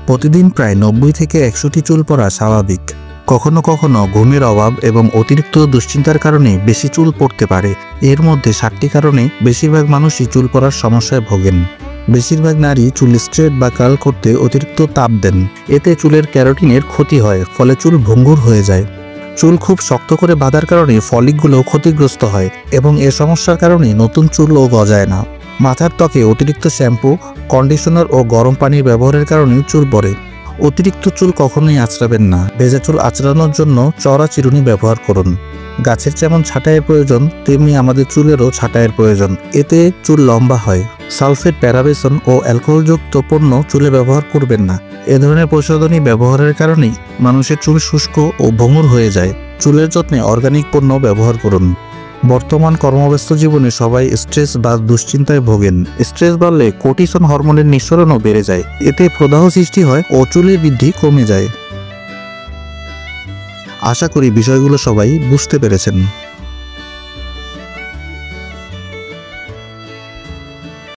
প্রতিদিন প্রায় 90 থেকে 100টি চুল পড়া স্বাভাবিক। কখনো কখনো ঘুমের অভাব এবং অতিরিক্ত দুশ্চিন্তার কারণে বেশি চুল পড়তে পারে। এর মধ্যে 7টি কারণে বেশিরভাগ মানুষই চুল পড়ার সমস্যায় ভোগেন। বেশিরভাগ নারী চুল স্ট্রেট বা কার্ল করতে অতিরিক্ত তাপ দেন। এতে চুলের ক্যারোটিনের ক্ষতি হয়, ফলে চুল ভঙ্গুর হয়ে যায়। চুল খুব শক্ত করে বাঁধার কারণে ফলিকগুলো ক্ষতিগ্রস্ত হয় এবং এ সমস্যার কারণে নতুন চুলও গজায় না। মাথার ত্বকে অতিরিক্ত শ্যাম্পু, কন্ডিশনার ও গরম পানির ব্যবহারের কারণে চুল পড়ে। অতিরিক্ত চুল কখনোই আঁচড়াবেন না। ভেজা চুল আঁচড়ানোর জন্য চওড়া চিরুনি ব্যবহার করুন। গাছের যেমন ছাঁটাইয়ের প্রয়োজন, তেমনি আমাদের চুলেরও ছাঁটাইয়ের প্রয়োজন। এতে চুল লম্বা হয়। সালফেট, প্যারাবেসন ও অ্যালকোহলযুক্ত পণ্য চুলে ব্যবহার করবেন না। এ ধরনের প্রসাধনী ব্যবহারের কারণেই মানুষের চুল শুষ্ক ও ভঙ্গুর হয়ে যায়। চুলের যত্নে অর্গানিক পণ্য ব্যবহার করুন। বর্তমান কর্মব্যস্ত জীবনে সবাই স্ট্রেস বা দুশ্চিন্তায় ভোগেন। স্ট্রেস বাড়লে কর্টিসন হরমোনের নিঃসরণও বেড়ে যায়। এতে প্রদাহ সৃষ্টি হয় ও চুলের বৃদ্ধি কমে যায়। আশা করি বিষয়গুলো সবাই বুঝতে পেরেছেন।